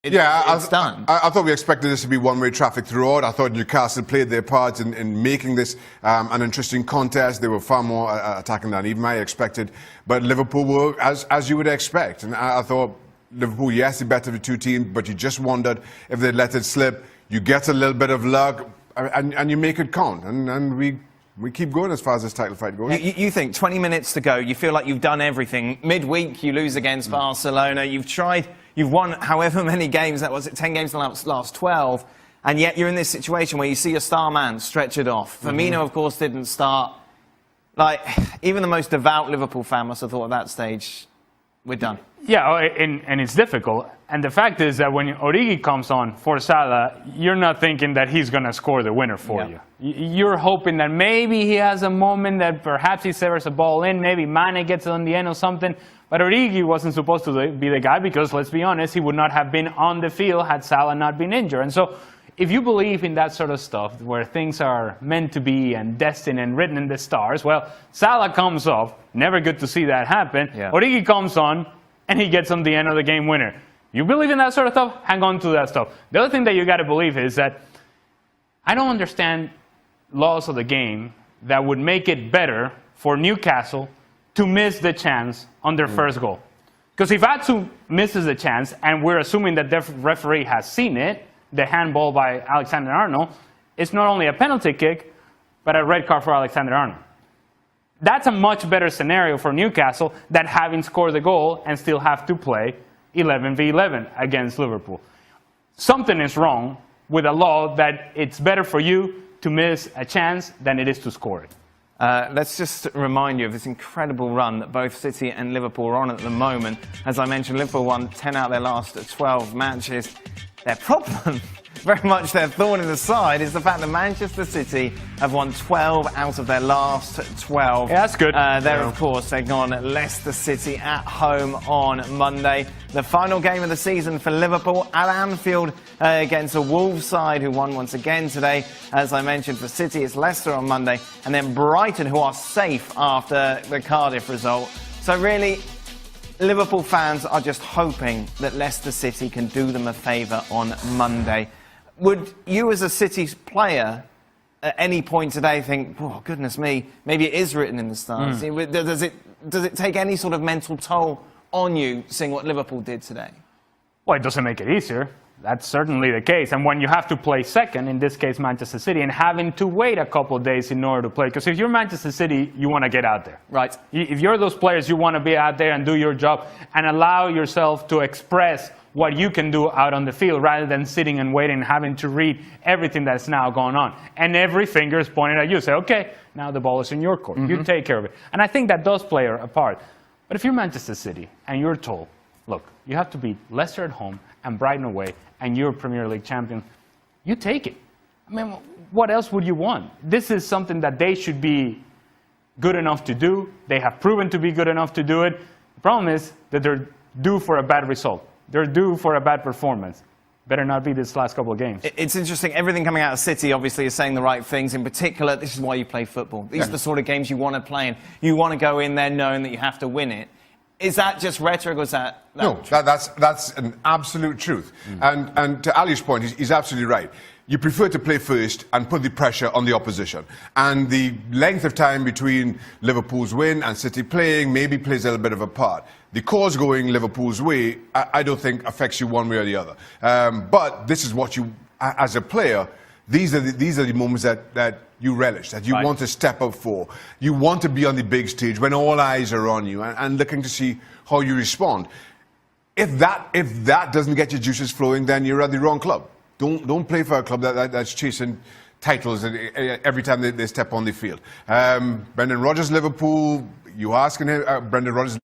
It's done. I thought we expected this to be one-way traffic throughout. I thought Newcastle played their part in making this an interesting contest. They were far more attacking than even I expected. But Liverpool were, as you would expect. And I thought Liverpool, yes, the better of the two teams, but you just wondered if they'd let it slip. You get a little bit of luck, and you make it count. And we keep going as far as this title fight goes. You think 20 minutes to go, you feel like you've done everything. Midweek, you lose against Barcelona. You've won however many games, that was it, 10 games in the last 12, and yet you're in this situation where you see your star man stretchered off. Firmino, of course, didn't start. Like, even the most devout Liverpool fan must have thought at that stage, we're done. Yeah, and it's difficult. And the fact is that when Origi comes on for Salah, you're not thinking that he's going to score the winner for you. You're hoping that maybe he has a moment that perhaps he severs a ball in, maybe Mane gets it on the end or something. But Origi wasn't supposed to be the guy because, let's be honest, he would not have been on the field had Salah not been injured. And so if you believe in that sort of stuff, where things are meant to be and destined and written in the stars, well, Salah comes off. Never good to see that happen. Origi comes on, and he gets on the end of the game winner. You believe in that sort of stuff? Hang on to that stuff. The other thing that you got to believe is that I don't understand laws of the game that would make it better for Newcastle to miss the chance on their first goal. Because if Atsu misses the chance, and we're assuming that the referee has seen it, the handball by Alexander-Arnold, it's not only a penalty kick, but a red card for Alexander-Arnold. That's a much better scenario for Newcastle than having scored the goal and still have to play 11v11 against Liverpool. Something is wrong with a law that it's better for you to miss a chance than it is to score it. Let's just remind you of this incredible run that both City and Liverpool are on at the moment. As I mentioned, Liverpool won 10 out of their last 12 matches. Their problem, very much their thorn in the side, is the fact that Manchester City have won 12 out of their last 12. Yeah, that's good. Of course, they've gone Leicester City at home on Monday. The final game of the season for Liverpool at Anfield against a Wolves side who won once again today. As I mentioned, for City, it's Leicester on Monday, and then Brighton, who are safe after the Cardiff result. So really, Liverpool fans are just hoping that Leicester City can do them a favour on Monday. Would you, as a City player, at any point today think, oh, goodness me, maybe it is written in the stars? Does it take any sort of mental toll on you seeing what Liverpool did today? Well, it doesn't make it easier. That's certainly the case. And when you have to play second, in this case Manchester City, and having to wait a couple of days in order to play, because if you're Manchester City, you want to get out there. Right. If you're those players, you want to be out there and do your job and allow yourself to express what you can do out on the field rather than sitting and waiting and having to read everything that's now going on. And every finger is pointed at you. Say, okay, now the ball is in your court. You take care of it. And I think that does play a part. But if you're Manchester City and you're told, look, you have to beat Leicester at home and Brighton away, and you're Premier League champion, you take it. I mean, what else would you want? This is something that they should be good enough to do. They have proven to be good enough to do it. The problem is that they're due for a bad result. They're due for a bad performance. Better not be this last couple of games. It's interesting. Everything coming out of City, obviously, is saying the right things. In particular, this is why you play football. These are the sort of games you want to play in. You want to go in there knowing that you have to win it. Is that just rhetoric, or is that no, that's an absolute truth. And to Ali's point, he's absolutely right. You prefer to play first and put the pressure on the opposition. And the length of time between Liverpool's win and City playing maybe plays a little bit of a part. The cause going Liverpool's way, I don't think affects you one way or the other. But this is what you, as a player, these are the moments that you relish, that you want to step up for. You want to be on the big stage when all eyes are on you and looking to see how you respond. If that doesn't get your juices flowing, then you're at the wrong club. Don't play for a club that's chasing titles every time they step on the field. Brendan Rodgers, Liverpool, you asking him, Brendan Rodgers.